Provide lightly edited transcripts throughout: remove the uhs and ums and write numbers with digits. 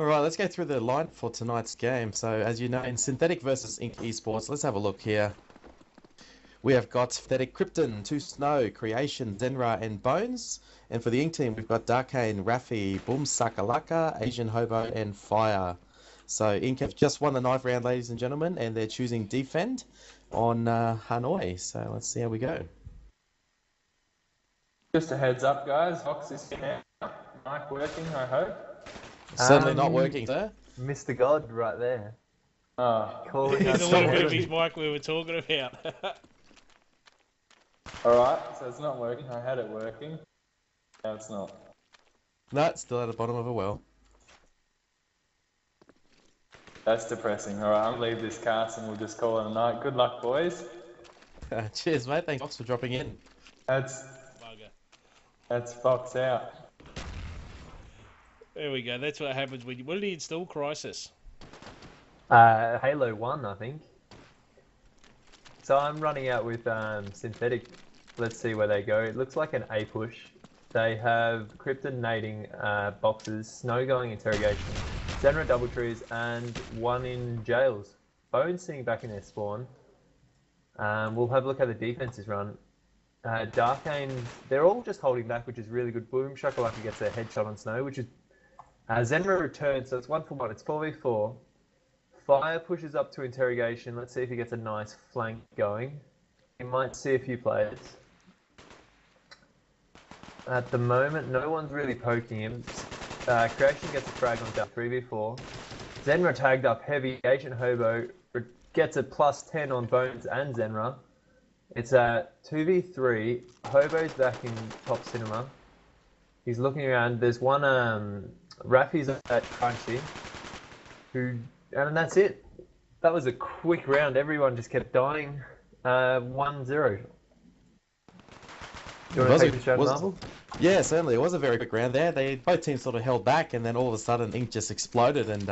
All right, let's go through the line for tonight's game. So, as you know, in Synthetic versus Inc eSports, let's have a look here. We have got Synthetic Krypton, 2 Snow, Creation, Zenra, and Bones. And for the Inc team, we've got Darkane, Raffi, Boom Sakalaka, Asian Hobo, and Fire. So, Inc have just won the knife round, ladies and gentlemen, and they're choosing Defend on Hanoi. So, let's see how we go. Just a heads up, guys. Vox is here now. Mic working, I hope. Certainly not working, sir. Mr. God right there. Oh. Calling There's us a little bit of heaven. his mic we were talking about. Alright, so it's not working. I had it working. No, it's not. No, it's still at the bottom of a well. That's depressing. Alright, I'll leave this cast and we'll just call it a night. Good luck, boys. Cheers, mate. Thanks, Fox, for dropping in. That's Fox out. There we go. That's what happens when you... What did he install? Crisis? Halo 1, I think. So I'm running out with Synthetic. Let's see where they go. It looks like an A push. They have Krypton nading boxes, Snow going interrogation, Zenra double trees, and one in jails. Bones sitting back in their spawn. We'll have a look how the defenses run. Darkane, they're all just holding back, which is really good. Boom Shakalaka gets a headshot on Snow, which is Zenra returns, so it's 1-for-1. It's 4v4. Fire pushes up to interrogation. Let's see if he gets a nice flank going. He might see a few players. At the moment, no one's really poking him. Creation gets a frag on down 3v4. Zenra tagged up heavy. Agent Hobo gets a +10 on Bones and Zenra. It's a 2v3. Hobo's back in top cinema. He's looking around. There's one, Raffi's at Crunchy, and that's it. That was a quick round. Everyone just kept dying. 1-0. Do you want to take this round, Marvel? Yeah, certainly. It was a very quick round there. Both teams sort of held back, and then all of a sudden, Inc just exploded and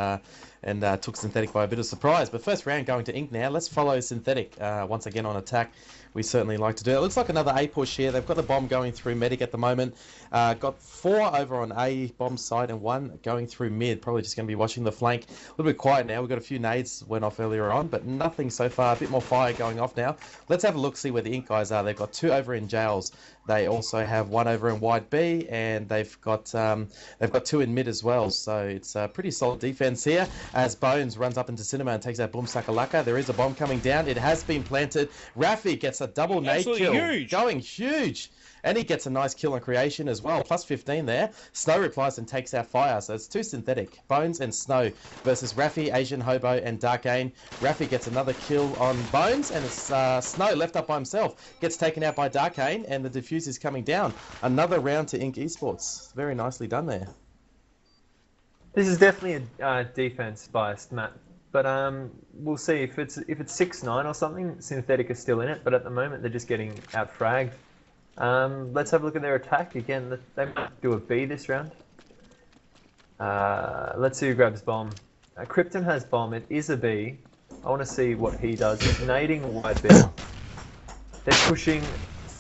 took Synthetic by a bit of surprise. But first round going to Inc now. Let's follow Synthetic once again on attack. We certainly like to do it. It looks like another A push here. They've got the bomb going through Medic at the moment. Got 4 over on A bomb side and 1 going through mid. Probably just going to be watching the flank. A little bit quiet now. We've got a few nades went off earlier on, but nothing so far. A bit more fire going off now. Let's have a look, see where the Inc guys are. They've got 2 over in jails. They also have 1 over in wide B, and they've got 2 in mid as well. So it's a pretty solid defense here. As Bones runs up into Cinema and takes out Boom Sakalaka, there is a bomb coming down. It has been planted. Raffi gets a double nade kill, huge. Going huge. And he gets a nice kill on Creation as well. +15 there. Snow replies and takes out Fire. So it's 2 Synthetic. Bones and Snow versus Raffi, Asian Hobo, and Darkane. Raffi gets another kill on Bones. And it's Snow left up by himself. Gets taken out by Darkane. And the defuse is coming down. Another round to Inc eSports. Very nicely done there. This is definitely a defense-biased map. But we'll see if it's 6-9 or something. Synthetic is still in it. But at the moment, they're just getting out-fragged. Let's have a look at their attack. Again, they might do a B this round. Let's see who grabs bomb. Krypton has bomb. It is a B. I want to see what he does. Nading wide B. They're pushing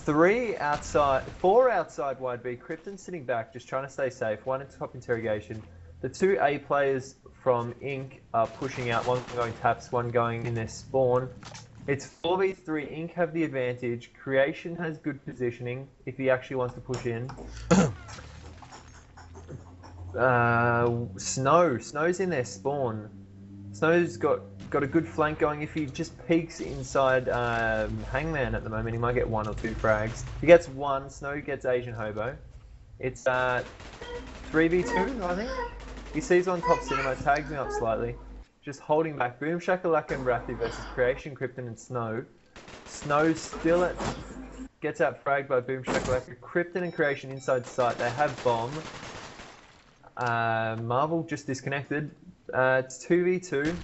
4 outside wide B. Krypton sitting back, just trying to stay safe. 1 in top interrogation. The 2 A players from Inc are pushing out. 1 going taps, 1 going in their spawn. It's 4v3. Inc have the advantage. Creation has good positioning if he actually wants to push in. Snow's in their spawn. Snow's got a good flank going. If he just peeks inside Hangman at the moment, he might get 1 or 2 frags. He gets 1. Snow gets Asian Hobo. It's 3v2, I think. He sees on top cinema, tags me up slightly. Just holding back. Boom Shakalaka and Raffi versus Creation, Krypton, and Snow. Snow still gets out fragged by Boom Shakalaka. Krypton and Creation inside site. They have bomb. Marvel just disconnected. It's 2v2.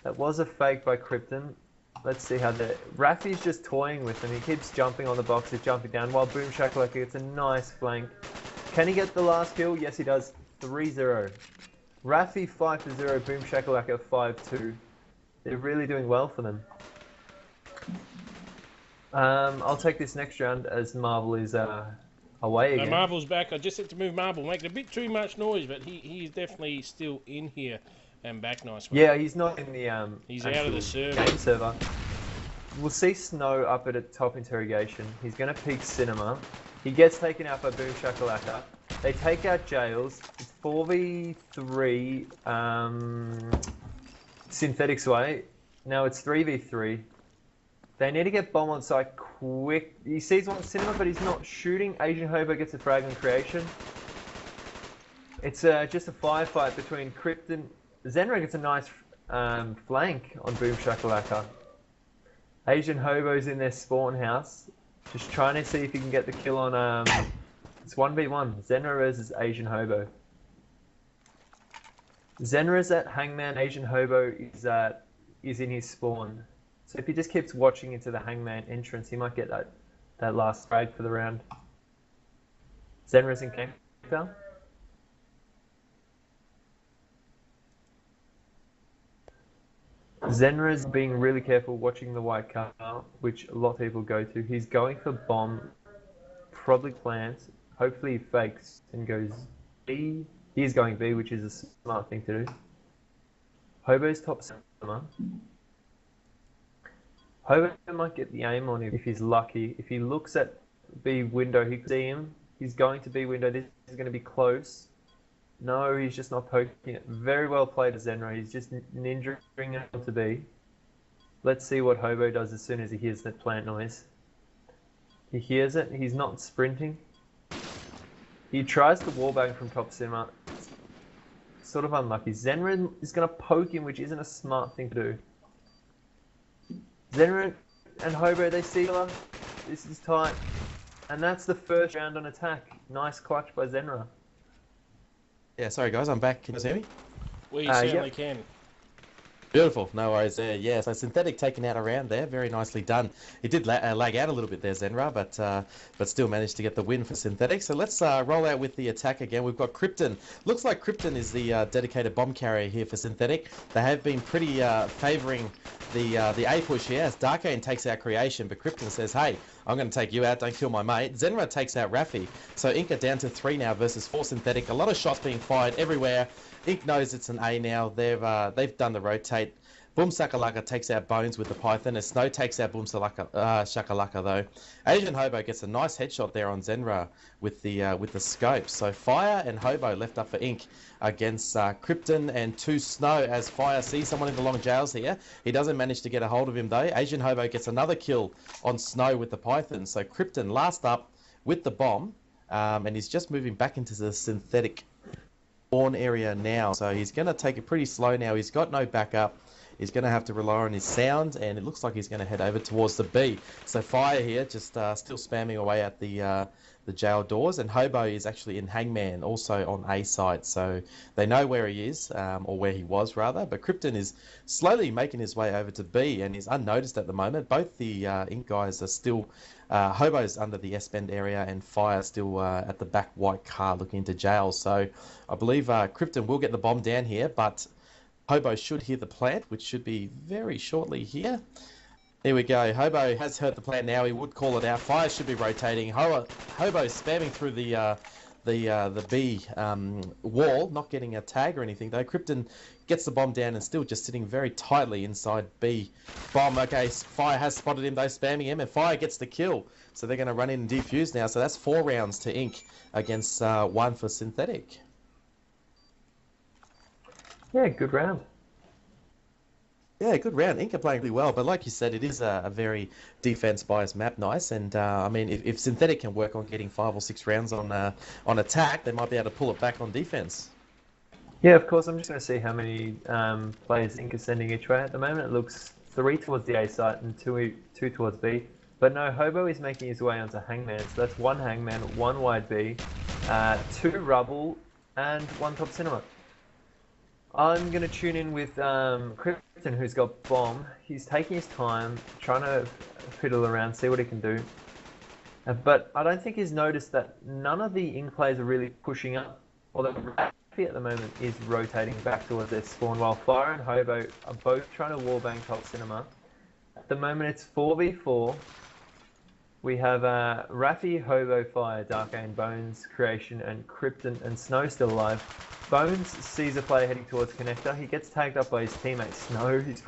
That was a fake by Krypton. Let's see how Raffi's just toying with him. He keeps jumping on the boxes, jumping down, while Boom Shakalaka gets a nice flank. Can he get the last kill? Yes, he does. 3-0. Raffi 5-0, Boom Shakalaka 5-2. They're really doing well for them. I'll take this next round as Marvel is Away No, again. Marble's back. I just had to move Marble. Making a bit too much noise, but he's definitely still in here and back nicely. Yeah, he's not in the He's out actual of the server. game server. We'll see Snow up at a top interrogation. He's going to peek Cinema. He gets taken out by Boom Shakalaka. They take out Jails. It's 4v3 Synthetics way. Now it's 3v3. They need to get Bomb on site quick. He sees one Cinema, but he's not shooting. Asian Hobo gets a frag on creation. It's just a firefight between Krypton. Zenra gets a nice flank on Boom Shakalaka. Asian Hobo's in their spawn house, just trying to see if he can get the kill on. It's 1v1. Zenra versus Asian Hobo. Zenra's at Hangman. Asian Hobo is in his spawn. So if he just keeps watching into the Hangman entrance, he might get that last frag for the round. Zenra's in camp. Zenra's being really careful watching the white car, which a lot of people go to. He's going for bomb, probably plants. Hopefully he fakes and goes B. He's going B, which is a smart thing to do. Hobo's top cinema. Hobo might get the aim on him if he's lucky. If he looks at B window, he can see him. He's going to B window. This is going to be close. No, he's just not poking it. Very well played, Zenra. He's just ninjaing it to B. Let's see what Hobo does as soon as he hears that plant noise. He hears it. He's not sprinting. He tries to wallbang from top cinema. Sort of unlucky. Zenra is going to poke him, which isn't a smart thing to do. Zenra and Hobo, they see each other. This is tight. And that's the first round on attack. Nice clutch by Zenra. Yeah, sorry guys, I'm back. Can you hear me? We certainly yep. can. Beautiful, no worries there. Yeah, so Synthetic taken out around there, very nicely done. He did lag out a little bit there, Zenra, but still managed to get the win for Synthetic. So let's roll out with the attack again. We've got Krypton. Looks like Krypton is the dedicated bomb carrier here for Synthetic. They have been pretty favouring the A push here as Darkane takes out Creation, but Krypton says, hey, I'm going to take you out, don't kill my mate. Zenra takes out Rafi. So Ink are down to 3 now versus 4 Synthetic. A lot of shots being fired everywhere. Ink knows it's an A now. They've done the rotate. Boom Shakalaka takes out Bones with the Python, as Snow takes out Boom Shakalaka though. Asian Hobo gets a nice headshot there on Zenra with the scope. So Fire and Hobo left up for Ink against Krypton and 2 Snow, as Fire sees someone in the long jails here. He doesn't manage to get a hold of him though. Asian Hobo gets another kill on Snow with the Python. So Krypton last up with the bomb, and he's just moving back into the Synthetic spawn area now. So he's going to take it pretty slow now. He's got no backup. He's going to have to rely on his sound, and it looks like he's going to head over towards the B. So Fire here, just still spamming away at the jail doors, and Hobo is actually in Hangman, also on A site. So they know where he is, or where he was rather. But Krypton is slowly making his way over to B, and is unnoticed at the moment. Both the Ink guys are still. Hobo's under the S-bend area, and Fire still at the back white car looking into jail. So I believe Krypton will get the bomb down here, but Hobo should hear the plant, which should be very shortly here. Here we go. Hobo has heard the plant now. He would call it out. Fire should be rotating. Hobo spamming through the B wall, not getting a tag or anything though. Krypton gets the bomb down and still just sitting very tightly inside B. Bomb, okay, Fire has spotted him though, spamming him, and Fire gets the kill. So they're going to run in and defuse now. So that's 4 rounds to Ink against 1 for Synthetic. Yeah, good round. Yeah, good round. Ink are playing really well, but like you said, it is a very defense-biased map, nice. And I mean, if Synthetic can work on getting 5 or 6 rounds on attack, they might be able to pull it back on defense. Yeah, of course. I'm just going to see how many players Ink are sending each way. At the moment, it looks 3 towards the A site and 2 towards B. But no, Hobo is making his way onto Hangman. So that's 1 Hangman, 1 wide B, 2 Rubble, and 1 top cinema. I'm going to tune in with Krypton, who's got bomb. He's taking his time, trying to fiddle around, see what he can do. But I don't think he's noticed that none of the Ink players are really pushing up. Although Rafi at the moment is rotating back towards their spawn, while Fire and Hobo are both trying to wallbang top cinema. At the moment it's 4v4. We have Raffi, Hobo, Fire, Darkane, Bones, Creation, and Krypton and Snow still alive. Bones sees a player heading towards connector. He gets tagged up by his teammate Snow. There's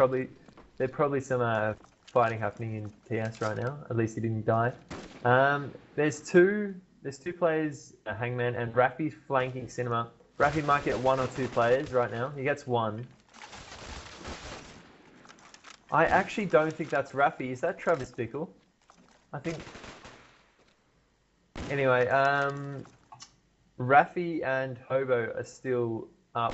probably some fighting happening in TS right now. At least he didn't die. There's two players, Hangman and Raffi flanking Cinema. Raffi might get 1 or 2 players right now. He gets 1. I actually don't think that's Raffi. Is that Travis Bickle? I think. Anyway, Raffi and Hobo are still up,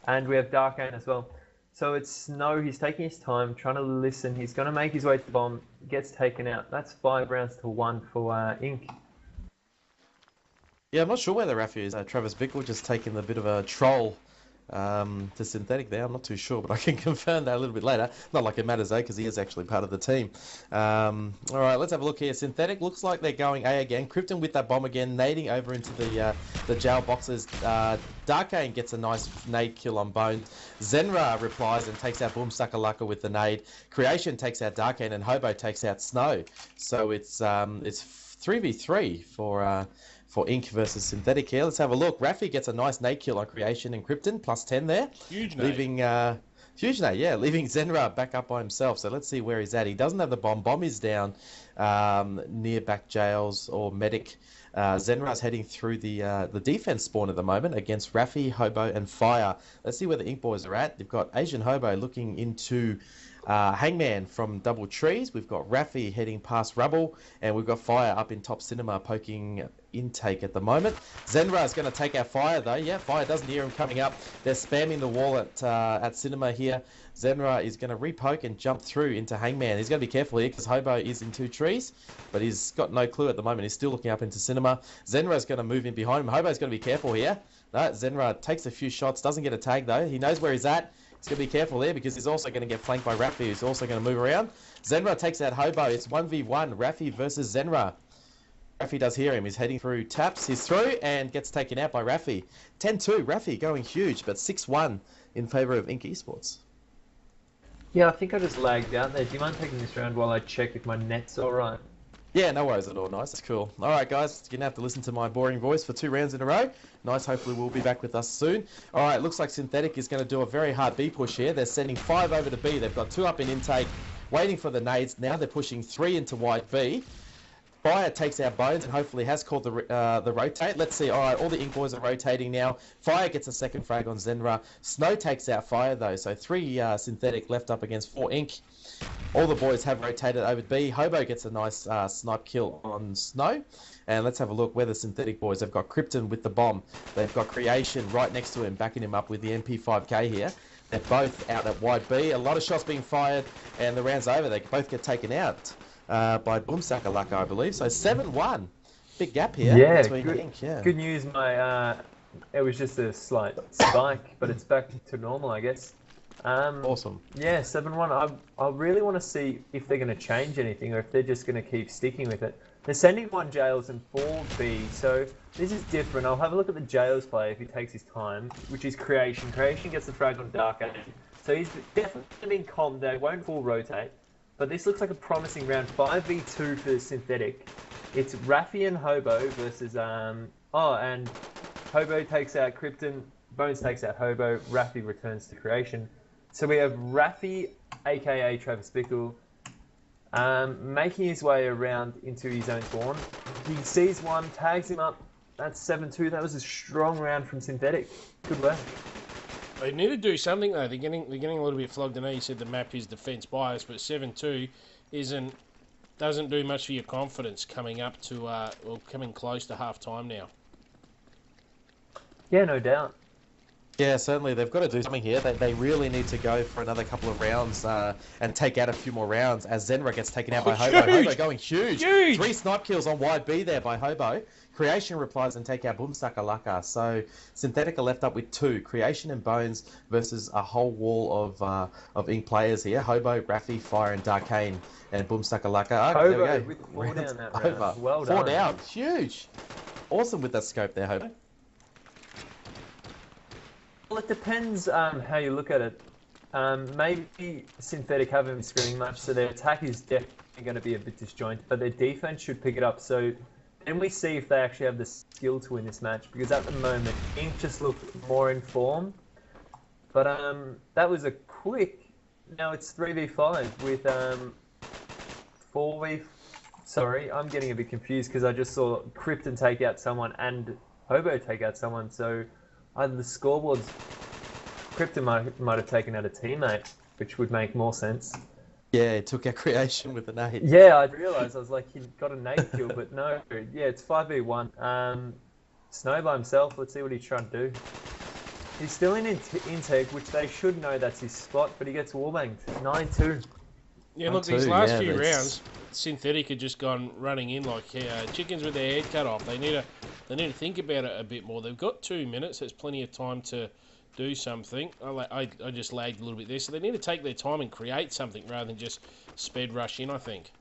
and we have Darkane as well. So it's Snow. He's taking his time, trying to listen. He's going to make his way to the bomb. Gets taken out. That's 5 rounds to 1 for Inc. Yeah, I'm not sure where the Raffi is. Travis Bickle just taking a bit of a troll to Synthetic there. I'm not too sure, but I can confirm that a little bit later. Not like it matters though, because he is actually part of the team. All right, let's have a look here. Synthetic looks like they're going A again. Krypton with that bomb again, nading over into the jail boxes. Darkane gets a nice nade kill on Bone. Zenra replies and takes out Boom Sakalaka with the nade. Creation takes out Darkane and Hobo takes out Snow. So it's 3v3 for Inc versus Synthetic here. Let's have a look. Raffi gets a nice nade kill on Creation and Krypton, plus 10 there. Huge nade. Leaving, huge nade, yeah. Leaving Zenra back up by himself. So let's see where he's at. He doesn't have the bomb. Bomb is down near back jails or medic. Zenra's heading through the defense spawn at the moment against Raffi, Hobo, and Fire. Let's see where the Inc boys are at. They've got Asian Hobo looking into Hangman from Double Trees. We've got Raffi heading past Rubble, and we've got Fire up in top cinema poking intake at the moment. Zenra is going to take out Fire though. Yeah, Fire doesn't hear him coming up. They're spamming the wall at cinema here. Zenra is going to repoke and jump through into Hangman. He's going to be careful here because Hobo is in 2 trees, but he's got no clue at the moment. He's still looking up into cinema. Zenra is going to move in behind him. Hobo's going to be careful here. No, Zenra takes a few shots, doesn't get a tag though. He knows where he's at. He's going to be careful there because he's also going to get flanked by Raffi, who's also going to move around. Zenra takes out Hobo. It's 1v1, Raffi versus Zenra. Raffi does hear him. He's heading through, taps, he's through, and gets taken out by Raffi. 10-2, Raffi going huge, but 6-1 in favour of Inc eSports. Yeah, I think I just lagged out there. Do you mind taking this round while I check if my net's alright? Yeah, no worries at all. Nice, that's cool. All right, guys, you're going to have to listen to my boring voice for 2 rounds in a row. Nice, hopefully we'll be back with us soon. All right, looks like Synthetic is going to do a very hard B push here. They're sending 5 over to B. They've got 2 up in intake, waiting for the nades. Now they're pushing 3 into wide B. Fire takes out Bones and hopefully has called the rotate. Let's see. All right, all the Inc boys are rotating now. Fire gets a second frag on Zenra. Snow takes out Fire though, so 3 Synthetic left up against 4 Inc. All the boys have rotated over to B. Hobo gets a nice snipe kill on Snow. And let's have a look where the Synthetic boys have got Krypton with the bomb. They've got Creation right next to him, backing him up with the MP5K here. They're both out at wide B. A lot of shots being fired, and the round's over. They both get taken out by Boom Sakalaka, I believe. So 7-1. Big gap here between Inc. Yeah. Good news. It was just a slight spike, but it's back to normal, I guess. Awesome. Yeah, 7-1. I really want to see if they're going to change anything or if they're just going to keep sticking with it. They're sending 1 jails and 4 B, so this is different. I'll have a look at the jails play if he takes his time, which is Creation. Creation gets the frag on Darkane. So he's definitely been calmed down, won't full rotate. But this looks like a promising round. 5v2 for Synthetic. It's Raffi and Hobo versus and Hobo takes out Krypton, Bones takes out Hobo, Raffi returns to Creation. So we have Raffi, aka Travis Bickle, making his way around into his own spawn. He sees one, tags him up. That's 7-2. That was a strong round from Synthetic. Good work. They need to do something though. They're getting a little bit flogged. I know you said the map is defense biased, but 7-2 doesn't do much for your confidence coming up to coming close to half time now. Yeah, no doubt. Yeah, certainly. They've got to do something here. They really need to go for another couple of rounds and take out a few more rounds as Zenra gets taken out by Hobo. Hobo going huge. 3 snipe kills on wide B there by Hobo. Creation replies and take out Boom Sakalaka. So Synthetic are left up with 2. Creation and Bones versus a whole wall of Inc players here. Hobo, Raffi, Fire and Darkane and Boom Sakalaka. Hobo there we go. with 4 down that round. Over. Well done. 4 down. Huge. Awesome with that scope there, Hobo. Well, it depends how you look at it. Maybe Synthetic haven't been screaming much, so their attack is going to be a bit disjointed, but their defense should pick it up. So then we see if they actually have the skill to win this match, because at the moment, Inc just look more in form. But that was a quick. Now it's 3v5 with 4v. Sorry, I'm getting a bit confused because I just saw Krypton take out someone and Hobo take out someone. So either the scoreboards, Krypton might have taken out a teammate, which would make more sense. Yeah, it took our creation with a nade. Yeah, I realised. I was like, he got a nade kill, but no. Yeah, it's 5v1. Snow by himself. Let's see what he's trying to do. He's still in Integ, which they should know that's his spot, but he gets wallbanged. 9-2. Yeah, look, these last few rounds, Synthetic had just gone running in like chickens with their head cut off. They need to think about it a bit more. They've got 2 minutes. There's plenty of time to do something. I just lagged a little bit there, so they need to take their time and create something rather than just speed rush in, I think.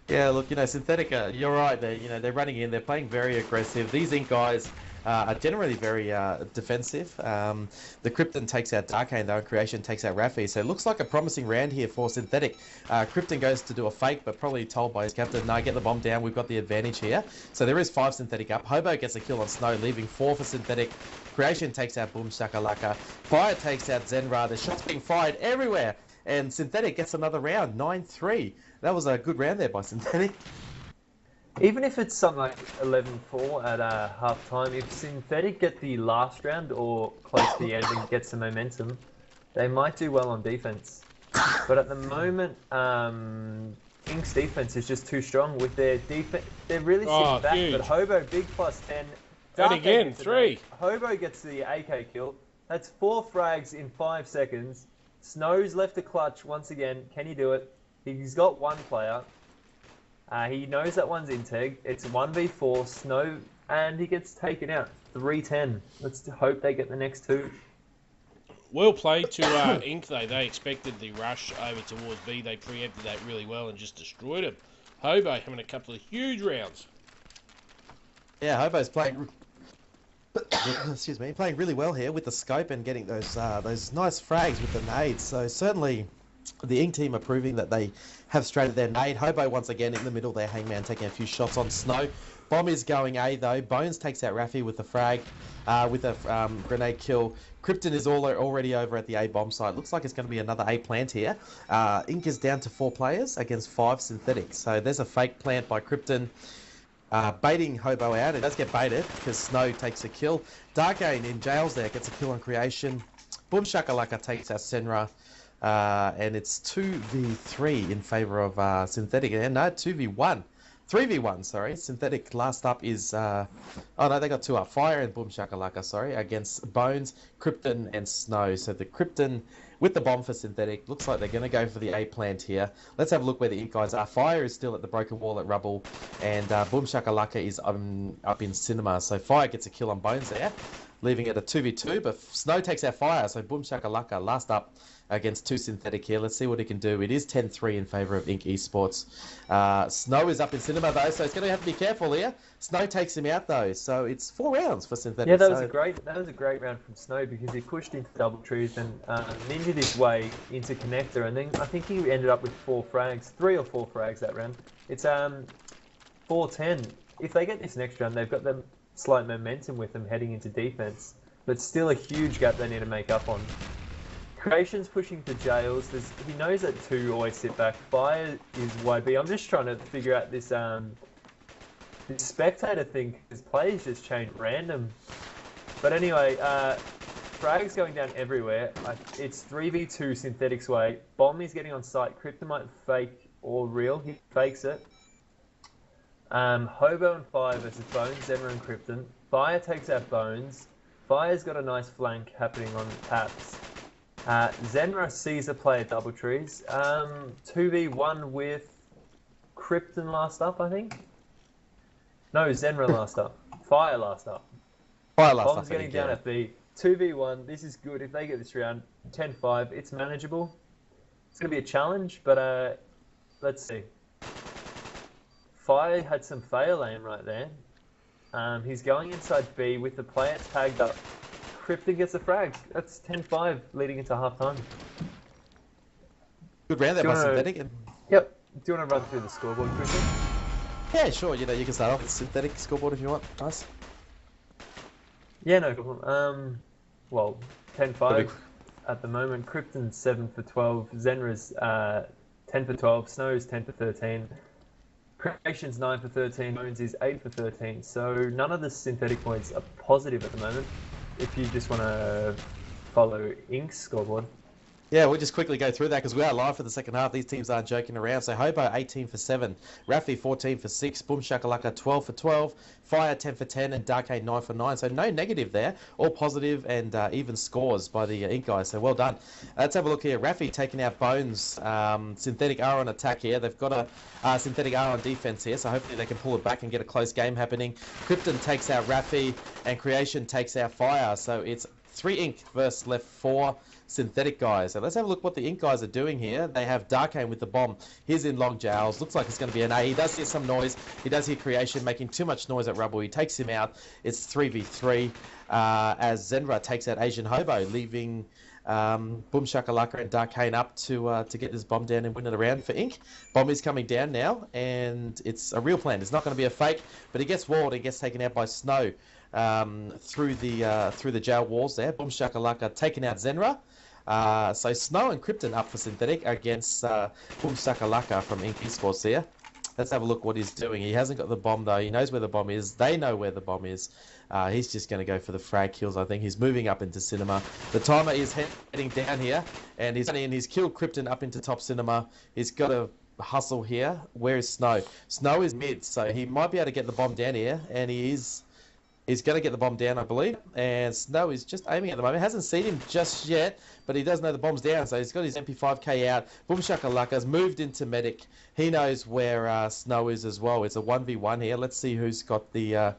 Yeah, look, Synthetic, you're right. They're running in. They're playing very aggressive. These Inc guys are generally very defensive. The Krypton takes out Darkane, though, and Creation takes out Rafi. So it looks like a promising round here for Synthetic. Krypton goes to do a fake, but probably told by his captain, no, get the bomb down. We've got the advantage here. So there is 5 Synthetic up. Hobo gets a kill on Snow, leaving 4 for Synthetic. Creation takes out Boom Shakalaka. Fire takes out Zenra. There's shots being fired everywhere. And Synthetic gets another round, 9-3. That was a good round there by Synthetic. Even if it's something like 11-4 at half time, if Synthetic get the last round or close to the end and get some momentum, they might do well on defense. But at the moment, King's defense is just too strong with their defense. They're really sitting back, huge. But Hobo, big +10. And again, 3. Hobo gets the AK kill. That's 4 frags in 5 seconds. Snow's left a clutch once again. Can he do it? He's got 1 player. He knows that one's Integ. It's 1v4, Snow, and he gets taken out. 3-10. Let's hope they get the next 2. Well played to Inc, though. They expected the rush over towards B. They preempted that really well and just destroyed him. Hobo having a couple of huge rounds. Yeah, Hobo's playing... Excuse me, playing really well here with the scope and getting those nice frags with the nades. So certainly the Inc team are proving that they have straightened their nade. Hobo once again in the middle there, Hangman taking a few shots on Snow. Bomb is going A though. Bones takes out Rafi with the frag, with a grenade kill. Krypton is already over at the A bomb site. Looks like it's going to be another A plant here. Inc is down to 4 players against 5 Synthetics. So there's a fake plant by Krypton. Baiting Hobo out. It does get baited because Snow takes a kill. Darkane in jails there gets a kill on Creation. Boom Shakalaka takes out Senra. And it's 2v3 in favour of Synthetic. No, 2v1. 3v1, sorry. Synthetic last up is... oh no, they got 2 up. Fire and Boom Shakalaka, sorry, against Bones, Krypton and Snow. So the Krypton with the bomb for Synthetic. Looks like they're going to go for the A plant here. Let's have a look where the Inc guys are. Fire is still at the broken wall at Rubble. And Boom Shakalaka is up in Cinema. So Fire gets a kill on Bones there, leaving it a 2v2. But Snow takes out Fire. So Boom Shakalaka last up against 2 Synthetic here. Let's see what he can do. It is 10-3 in favour of Inc eSports. Snow is up in Cinema though, so it's going to have to be careful here. Snow takes him out though, so it's 4 rounds for Synthetic. Yeah, that was a great round from Snow because he pushed into double trees and ninja'd his way into connector, and then I think he ended up with 4 frags, 3 or 4 frags that round. It's 4-10. If they get this next round, they've got the slight momentum with them heading into defense, but still a huge gap they need to make up on. Creation's pushing to jails. He knows that 2 always sit back. Fire is YB. I'm just trying to figure out this this spectator thing because plays just change random. But anyway, Frag's going down everywhere. It's 3v2 Synthetic's way. Bomb is getting on site. Krypton might fake or real. He fakes it. Hobo and Fire versus Bones, Zemmer and Krypton. Fire takes out Bones. Fire's got a nice flank happening on taps. Zenra sees a play at double trees. 2v1 with Krypton last up, I think. No, Zenra last up. Fire last up. Fire last Bomb's up. getting down at B. 2v1. This is good. If they get this round, 10-5. It's manageable. It's going to be a challenge, but let's see. Fire had some fail aim right there. He's going inside B with the player tagged up. Krypton gets a frag. That's 10-5 leading into half time. Good round there Do you by wanna- Synthetic. And Yep. Do you want to run through the scoreboard quickly? yeah, sure. You know, you can start off with Synthetic scoreboard if you want. Nice. Yeah, no problem. Well, 10-5 That'd at the moment. Krypton's 7 for 12. Zenra's 10 for 12. Snow's 10 for 13. Creation's 9 for 13. Moons is 8 for 13. So none of the synthetic points are positive at the moment. If you just want to follow Ink's scoreboard. Yeah, we'll just quickly go through that because we are live for the second half. These teams aren't joking around. So Hobo 18 for 7, Rafi 14 for 6, Boom Shakalaka 12 for 12, Fire 10 for 10, and Darkade 9 for 9. So no negative there, all positive and even scores by the Ink guys. So well done. Let's have a look here. Rafi taking out Bones. Synthetic are on attack here. They've got a Synthetic are on defense here, so hopefully they can pull it back and get a close game happening. Krypton takes out Rafi, and Creation takes out Fire. So it's 3 Ink versus left 4 Synthetic guys. So let's have a look what the Ink guys are doing here. They have Darkane with the bomb. He's in Log Jowls. Looks like it's going to be an A. He does hear some noise. He does hear Creation making too much noise at Rubble. He takes him out. It's 3v3 as Zenra takes out Asian Hobo, leaving Boom Shakalaka and Darkane up to get this bomb down and win it around for Ink. Bomb is coming down now, and it's a real plan. It's not going to be a fake, but he gets walled and gets taken out by Snow through the jail walls there. Boom Shakalaka taking out Zenra. So Snow and Krypton up for Synthetic against Boom Shakalaka from Ink eSports here. Let's have a look what he's doing. He hasn't got the bomb though. He knows where the bomb is. They know where the bomb is. He's just going to go for the frag kills, I think. He's moving up into Cinema. The timer is heading down here, and he's killed Krypton up into top Cinema. He's got to hustle here. Where is Snow? Snow is mid, so he might be able to get the bomb down here, and he's going to get the bomb down, I believe. And Snow is just aiming at the moment. Hasn't seen him just yet, but he does know the bomb's down, so he's got his MP5K out. Boom Shakalaka's moved into Medic. He knows where Snow is as well. It's a 1v1 here. Let's see who's got the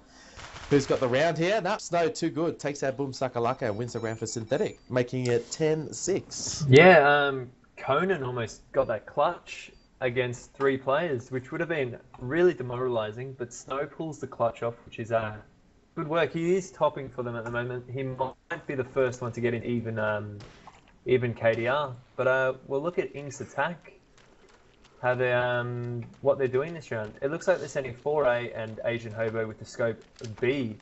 round here. No, Snow too good. Takes out Boom Shakalaka and wins the round for Synthetic, making it 10-6. Yeah, Conan almost got that clutch against 3 players, which would have been really demoralising, but Snow pulls the clutch off, which is good work. He is topping for them at the moment. He might be the first one to get in even KDR. But we'll look at Ink's attack. How they what they're doing this round. It looks like they're sending 4A and Asian Hobo with the scope B.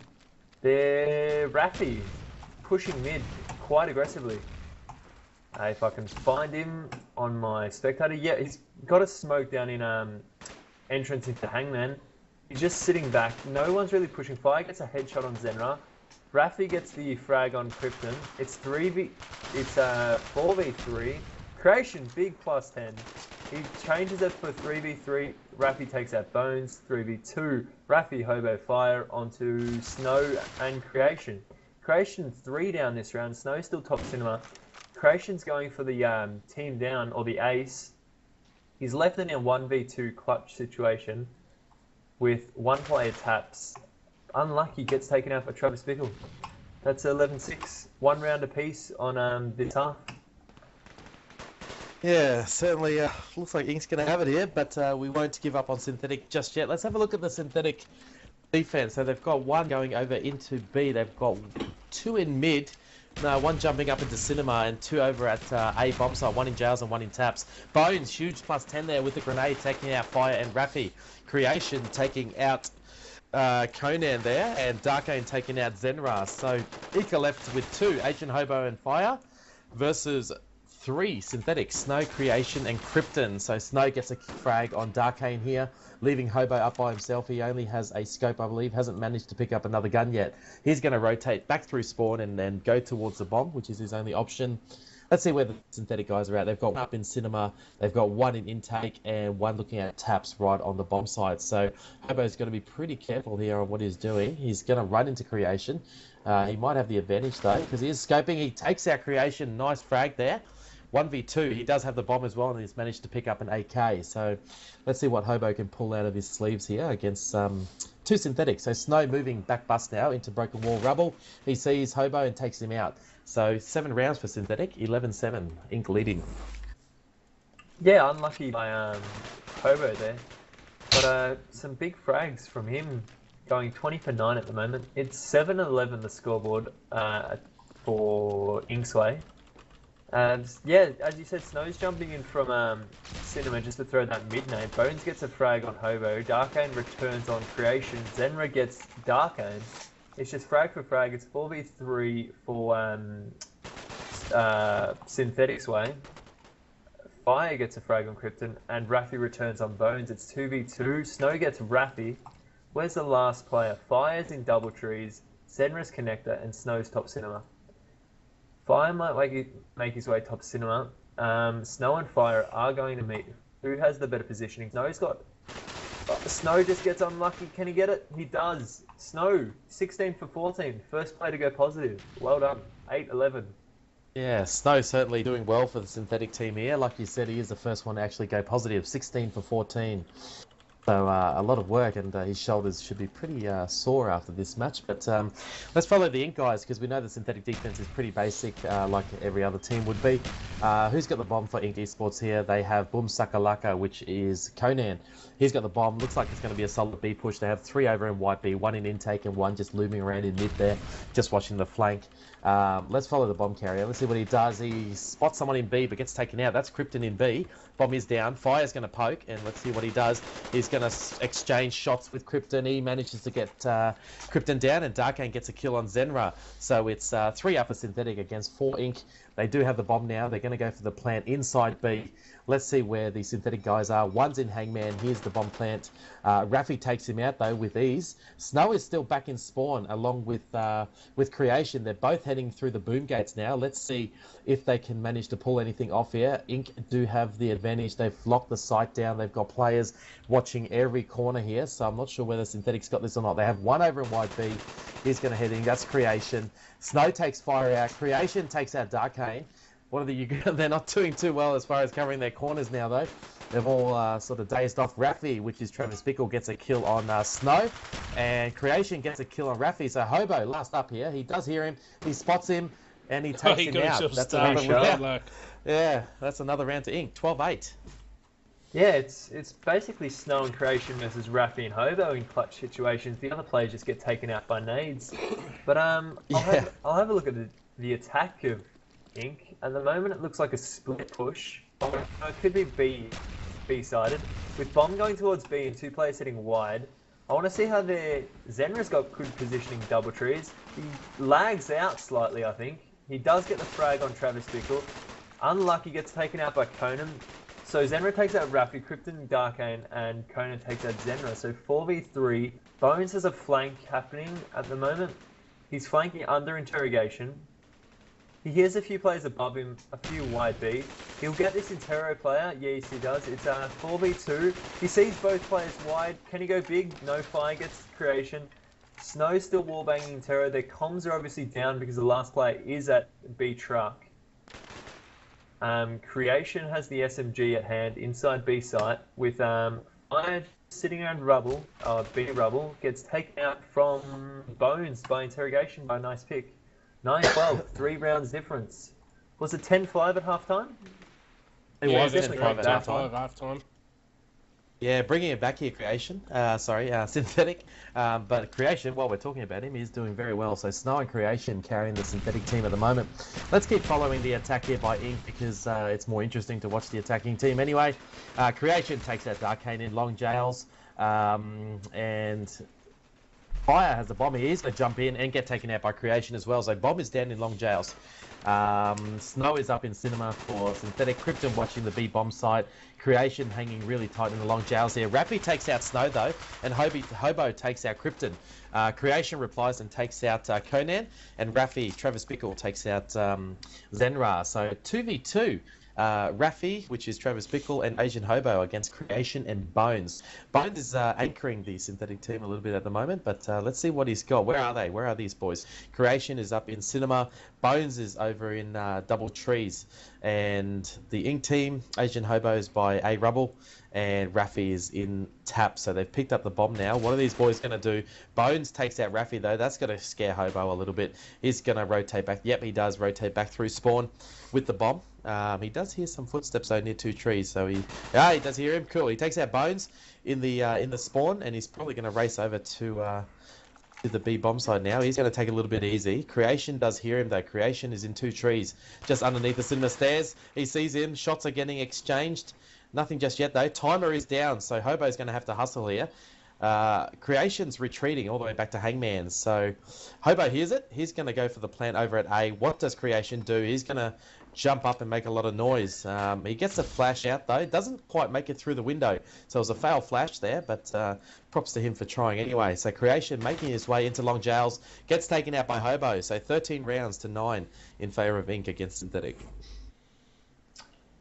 They're Rafi pushing mid quite aggressively. If I can find him on my spectator, yeah, he's got a smoke down in entrance into Hangman. He's just sitting back. No one's really pushing. Fire gets a headshot on Zenra. Rafi gets the frag on Krypton. It's 4v3. Creation, big plus 10. He changes it for 3v3. Rafi takes out Bones. 3v2. Rafi, Hobo, Fire onto Snow and Creation. Creation 3 down this round. Snow still top Cinema. Creation's going for the team down, or the ace. He's left in a 1v2 clutch situation with 1 player taps. Unlucky, gets taken out by Travis Bickle. That's 11-6. 1 round apiece on this half. Yeah, certainly looks like Ink's going to have it here, but we won't give up on Synthetic just yet. Let's have a look at the Synthetic defense. So they've got 1 going over into B. They've got 2 in mid. No, 1 jumping up into Cinema and 2 over at A bomb site. 1 in jails and 1 in taps. Bones, huge plus 10 there with the grenade, taking out Fire and Rafi. Creation taking out Conan there, and Darkane taking out Zenra. So Ika left with 2, Asian Hobo and Fire, versus 3 Synthetic, Snow, Creation and Krypton. So Snow gets a frag on Darkane here, leaving Hobo up by himself. He only has a scope, I believe, hasn't managed to pick up another gun yet. He's going to rotate back through spawn and then go towards the bomb, which is his only option. Let's see where the Synthetic guys are at. They've got 1 up in Cinema, they've got 1 in intake, and 1 looking at taps right on the bomb site. So Hobo's going to be pretty careful here on what he's doing. He's going to run into Creation. He might have the advantage though, because he is scoping. He takes out Creation. Nice frag there. 1v2, he does have the bomb as well, and he's managed to pick up an AK. So let's see what Hobo can pull out of his sleeves here against 2 Synthetics. So Snow moving back bust now into Broken Wall Rubble. He sees Hobo and takes him out. So 7 rounds for Synthetic, 11-7, Ink leading. Yeah, unlucky by Hobo there. But some big frags from him, going 20 for 9 at the moment. It's 7-11 the scoreboard for Ink's way. Yeah, as you said, Snow's jumping in from Cinema just to throw that mid nade. Bones gets a frag on Hobo. Darkane returns on Creation. Zenra gets Darkane. It's just frag for frag. It's 4v3 for Synthetic's way. Fire gets a frag on Krypton, and Raffi returns on Bones. It's 2v2. Snow gets Raffi. Where's the last player? Fire's in double trees. Zenra's connector, and Snow's top cinema. Fire might make his way top cinema. Snow and Fire are going to meet. Who has the better positioning? Snow's got... Snow just gets unlucky. Can he get it? He does. Snow, 16 for 14. First play to go positive. Well done. 8-11. Yeah, Snow certainly doing well for the Synthetic team here. Like you said, he is the first one to actually go positive. 16 for 14. So a lot of work, and his shoulders should be pretty sore after this match. But let's follow the Ink guys, because we know the Synthetic defense is pretty basic, like every other team would be. Who's got the bomb for Ink eSports here? They have Boom Sakalaka, which is Conan. He's got the bomb. Looks like it's going to be a solid B push. They have 3 over in white B, 1 in intake, and 1 just looming around in mid there, just watching the flank. Let's follow the bomb carrier. Let's see what he does. He spots someone in B, but gets taken out. That's Krypton in B. Bomb is down. Fire's going to poke, and let's see what he does. He's going to exchange shots with Krypton. He manages to get Krypton down, and Darkane gets a kill on Zenra. So it's 3 up for Synthetic against 4 Ink. They do have the bomb now. They're going to go for the plant inside B. Let's see where the Synthetic guys are. One's in Hangman. Here's the bomb plant. Raffi takes him out, though, with ease. Snow is still back in spawn, along with Creation. They're both heading through the boom gates now. Let's see if they can manage to pull anything off here. Ink do have the advantage. They've locked the site down. They've got players watching every corner here, so I'm not sure whether Synthetic's got this or not. They have 1 over in wide B. He's going to head in. That's Creation. Snow takes Fire out. Creation takes out Darkane. What are the? They're not doing too well as far as covering their corners now, though. They've all sort of dazed off. Raffi, which is Travis Bickle, gets a kill on Snow, and Creation gets a kill on Raffi. So Hobo, last up here, he does hear him, he spots him, and he takes him out. That's another round. Yeah, that's another round to Ink. 12-8. Yeah, it's basically Snow and Creation versus Raffi and Hobo in clutch situations. The other players just get taken out by nades. But I'll have a look at the attack of Ink. At the moment, it looks like a split push. It could be B-sided. With bomb going towards B and 2 players sitting wide, I want to see how Zenra's got good positioning double trees. He lags out slightly, I think. He does get the frag on Travis Bickle. Unlucky, gets taken out by Conan. So Zenra takes out Raffi, Krypton, Darkane, and Conan takes out Zenra. So 4v3. Bones has a flank happening at the moment. He's flanking under interrogation. He hears a few players above him, a few wide B. He'll get this Intero player. Yes, he does. It's 4v2. He sees both players wide. Can he go big? No. Fire gets Creation. Snow's still wallbanging Intero. Their comms are obviously down because the last player is at B truck. Creation has the SMG at hand inside B site with Fire sitting around rubble. B rubble gets taken out from Bones by interrogation by a nice pick. 9-12, 3 rounds difference. Was it 10-5 at halftime? It was definitely 5 at halftime. Yeah, bringing it back here, Creation. Synthetic. But Creation, while we're talking about him, he's doing very well. So Snow and Creation carrying the Synthetic team at the moment. Let's keep following the attack here by Ink because it's more interesting to watch the attacking team anyway. Creation takes out Darkane in long jails. And Fire has the bomb. He is going to jump in and get taken out by Creation as well. So bomb is down in long jails. Snow is up in cinema for Synthetic. Krypton watching the B bomb site. Creation hanging really tight in the long jails here. Raffi takes out Snow though, and Hobo takes out Krypton. Creation replies and takes out Conan, and Raffi, Travis Bickle, takes out Zenra. So 2v2. Raffi, which is Travis Bickle, and Asian Hobo against Creation and Bones. Bones is anchoring the Synthetic team a little bit at the moment, but let's see what he's got. Where are they? Where are these boys? Creation is up in Cinema. Bones is over in Double Trees. And the Ink team, Asian Hobo is by A Rubble, and Raffi is in Tap. So they've picked up the bomb now. What are these boys going to do? Bones takes out Raffi, though. That's going to scare Hobo a little bit. He's going to rotate back. Yep, he does rotate back through spawn with the bomb. He does hear some footsteps though near 2 trees, so he does hear him. Cool. He takes out Bones in the spawn, and he's probably going to race over to to the B bomb side now. He's going to take it a little bit easy. Creation does hear him though. Creation is in 2 trees, just underneath the cinema stairs. He sees him. Shots are getting exchanged. Nothing just yet though. Timer is down, so Hobo's going to have to hustle here. Creation's retreating all the way back to Hangman. So Hobo hears it. He's going to go for the plant over at A. What does Creation do? He's going to jump up and make a lot of noise. He gets the flash out though. Doesn't quite make it through the window. So it was a fail flash there, but props to him for trying anyway. So Creation making his way into long jails. Gets taken out by Hobo. So 13 rounds to 9 in favour of Inc. against Synthetic.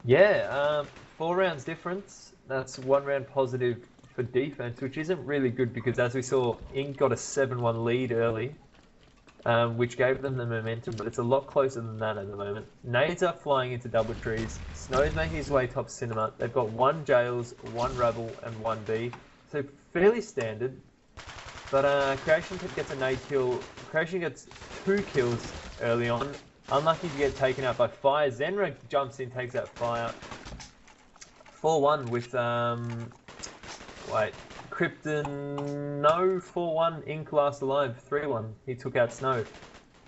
Yeah, 4 rounds difference. That's 1 round positive for defense, which isn't really good because, as we saw, Inc. got a 7-1 lead early, which gave them the momentum, but it's a lot closer than that at the moment. Nades are flying into double trees. Snow's making his way top cinema. They've got 1 Jails, 1 Rebel, and 1 B. So fairly standard. But Creation gets a nade kill. Creation gets 2 kills early on. Unlucky to get taken out by Fire. Zenra jumps in, takes out Fire. 4-1 with Krypton, no, 4-1, Inc. last alive, 3-1, he took out Snow.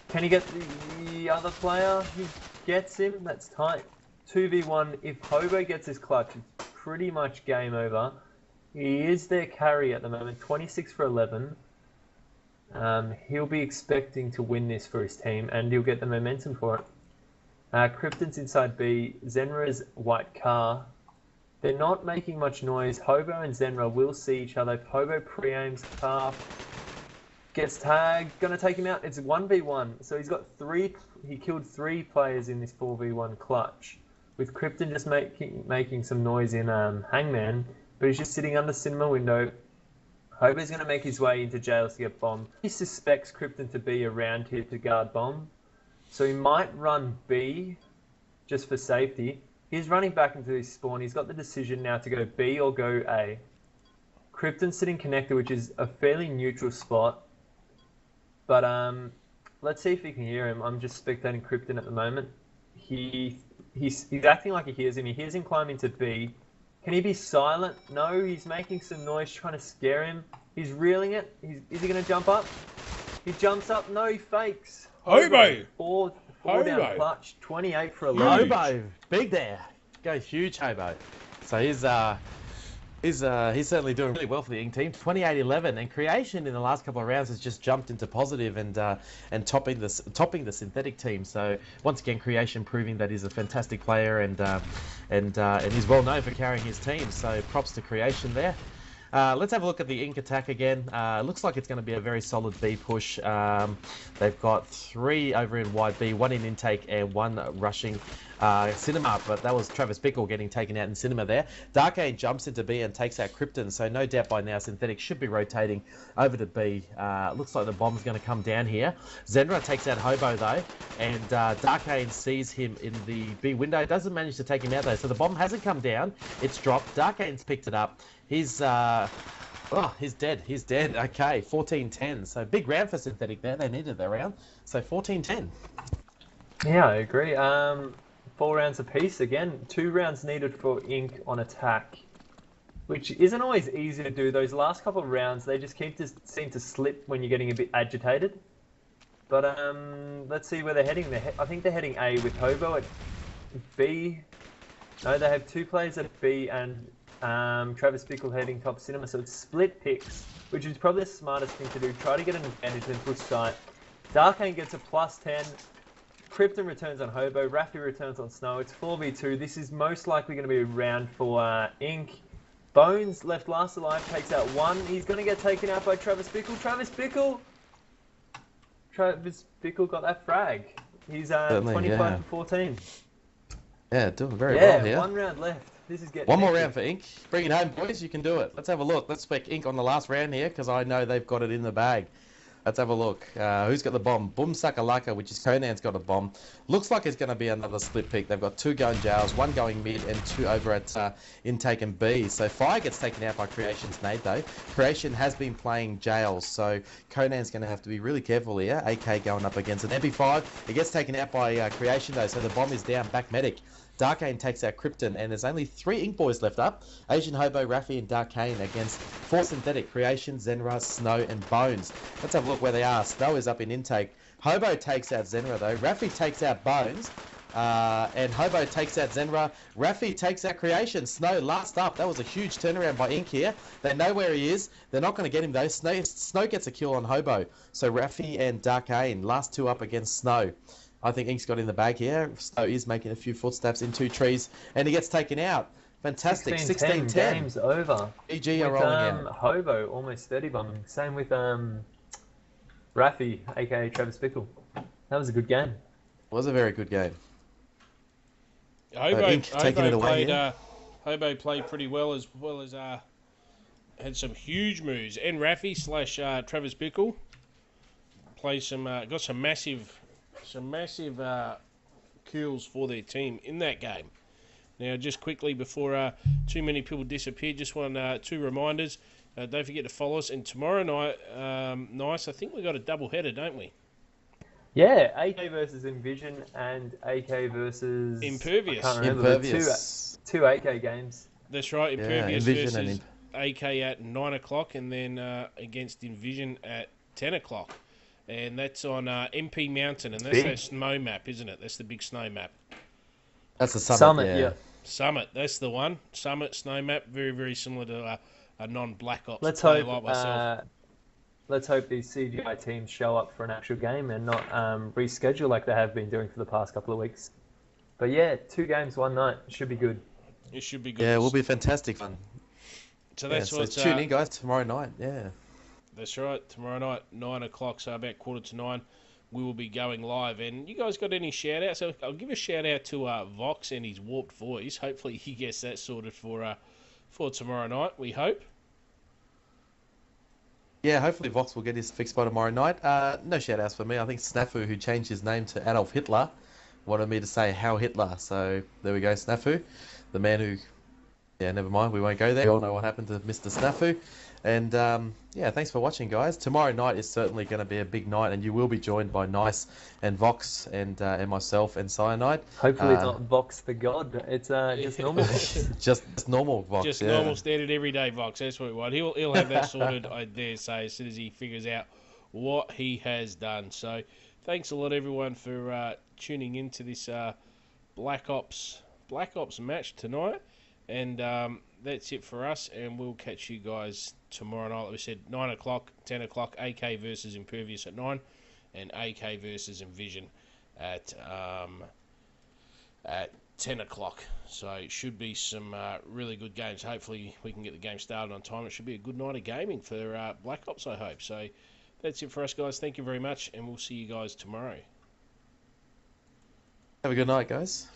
Can he get the other player? He gets him, that's tight. 2v1, if Hobo gets his clutch, it's pretty much game over. He is their carry at the moment, 26 for 11. He'll be expecting to win this for his team, and he'll get the momentum for it. Krypton's inside B, Zenra's white car. They're not making much noise. Hobo and Zenra will see each other. Hobo pre-aims car, gets tagged, gonna take him out. It's 1v1, so he's got 3. He killed 3 players in this 4v1 clutch, with Krypton just making some noise in Hangman, but he's just sitting under cinema window. Hobo's gonna make his way into jails to get bombed. He suspects Krypton to be around here to guard bomb, so he might run B just for safety. He's running back into his spawn. He's got the decision now to go B or go A. Krypton's sitting connector, which is a fairly neutral spot. But let's see if he can hear him. I'm just spectating Krypton at the moment. He's acting like he hears him. He hears him climb into B. Can he be silent? No, he's making some noise, trying to scare him. He's reeling it. Is he going to jump up? He jumps up. No, he fakes. Hobo! Four Hobo. down clutch. 28 for 11. Hobo, big there. Goes huge, Hobo. So he's certainly doing really well for the Inc. team. 28-11, and Creation in the last couple of rounds has just jumped into positive and topping the Synthetic team. So once again, Creation proving that he's a fantastic player and he's well known for carrying his team. So props to Creation there. Let's have a look at the Inc. attack again. Looks like it's going to be a very solid B push. They've got 3 over in wide B, 1 in intake and 1 rushing cinema, but that was Travis Bickle getting taken out in cinema there. Darkane jumps into B and takes out Krypton, so no doubt by now Synthetic should be rotating over to B. Looks like the bomb's going to come down here. Zenra takes out Hobo though, and Darkane sees him in the B window. Doesn't manage to take him out though, so the bomb hasn't come down. It's dropped. Darkane's picked it up. He's dead. He's dead. Okay, 14-10. So big round for Synthetic there. They needed their round. So 14-10. Yeah, I agree. 4 rounds apiece again. 2 rounds needed for Inc. on attack, which isn't always easy to do. Those last couple of rounds, they just seem to slip when you're getting a bit agitated. But let's see where they're heading. I think they're heading A with Hobo at B. No, they have 2 players at B and Travis Bickle heading top cinema, so it's split picks, which is probably the smartest thing to do. Try to get an advantage and push side. Darkane gets a +10. Krypton returns on Hobo. Raffy returns on Snow. It's 4v2. This is most likely going to be a round for Inc. Bones, left last alive, takes out 1. He's going to get taken out by Travis Bickle. Travis Bickle got that frag. He's 25 for 14. Yeah, doing very well here. 1 round left. This is getting one more round for Inc. Bring it home, boys. You can do it. Let's have a look. Let's spec Inc. on the last round here because I know they've got it in the bag. Let's have a look. Who's got the bomb? Boom Sakalaka, which is Conan's got a bomb. Looks like it's going to be another split pick. They've got 2 going jails, 1 going mid, and 2 over at intake and B. So Fire gets taken out by Creation's nade though. Creation has been playing jails, so Conan's going to have to be really careful here. AK going up against an MP5. It gets taken out by Creation though, so the bomb is down. Back medic. Darkane takes out Krypton, and there's only 3 Ink Boys left up. Asian Hobo, Raffy, and Darkane against 4 Synthetic, Creation, Zenra, Snow, and Bones. Let's have a look where they are. Snow is up in intake. Hobo takes out Zenra, though. Raffy takes out Bones. And Hobo takes out Zenra. Raffy takes out Creation. Snow last up. That was a huge turnaround by Ink here. They know where he is. They're not going to get him though. Snow gets a kill on Hobo. So Raffy and Darkane, last 2 up against Snow. I think Ink's got in the bag here. Snow is making a few footsteps in 2 trees. And he gets taken out. Fantastic. 16-10. Games over. GG are rolling out. Hobo almost 30 bombing. Same with Raffy, aka Travis Bickle. That was a good game. It was a very good game. Hobo played pretty well as had some huge moves. And Raffy / Travis Bickle played got some massive kills for their team in that game. Now, just quickly before too many people disappear, just 2 reminders. Don't forget to follow us. And tomorrow night, I think we got a double header, don't we? Yeah, AK versus Envision and AK versus Impervious. I can't remember. Impervious. Two AK games. That's right. Impervious Envision versus AK at 9 o'clock, and then against Envision at 10 o'clock. And that's on MP Mountain, and that's that snow map, isn't it? That's the big snow map. That's the Summit, yeah. Summit, that's the one. Summit snow map, very, very similar to a non-Black Ops Let's player hope. like myself. Let's hope these CGI teams show up for an actual game and not reschedule like they have been doing for the past couple of weeks. But yeah, 2 games, 1 night. It should be good. It should be good. Yeah, it will be fantastic fun. So that's so tune in, guys, tomorrow night. Yeah. That's right. Tomorrow night, 9 o'clock, so about 8:45, we will be going live. And you guys got any shout-outs? So I'll give a shout-out to Vox and his warped voice. Hopefully he gets that sorted for tomorrow night, we hope. Yeah, hopefully Vox will get his fixed by tomorrow night. No shout-outs for me. I think Snafu, who changed his name to Adolf Hitler, wanted me to say How Hitler. So there we go, Snafu. The man who... Yeah, never mind. We won't go there. We all know what happened to Mr. Snafu. And, yeah, thanks for watching, guys. Tomorrow night is certainly going to be a big night, and you will be joined by Nice and Vox and myself and Cyanide. Hopefully it's not Vox the God. It's just normal Vox. just normal Vox, Just normal, standard, everyday Vox. That's what we want. He'll have that sorted, I dare say, as soon as he figures out what he has done. So thanks a lot, everyone, for tuning into this Black Ops match tonight. And that's it for us, and we'll catch you guys tomorrow night. Like we said, 9 o'clock, 10 o'clock, AK versus Impervious at 9, and AK versus Envision at 10 o'clock. So it should be some really good games. Hopefully we can get the game started on time. It should be a good night of gaming for Black Ops, I hope. So that's it for us, guys. Thank you very much, and we'll see you guys tomorrow. Have a good night, guys.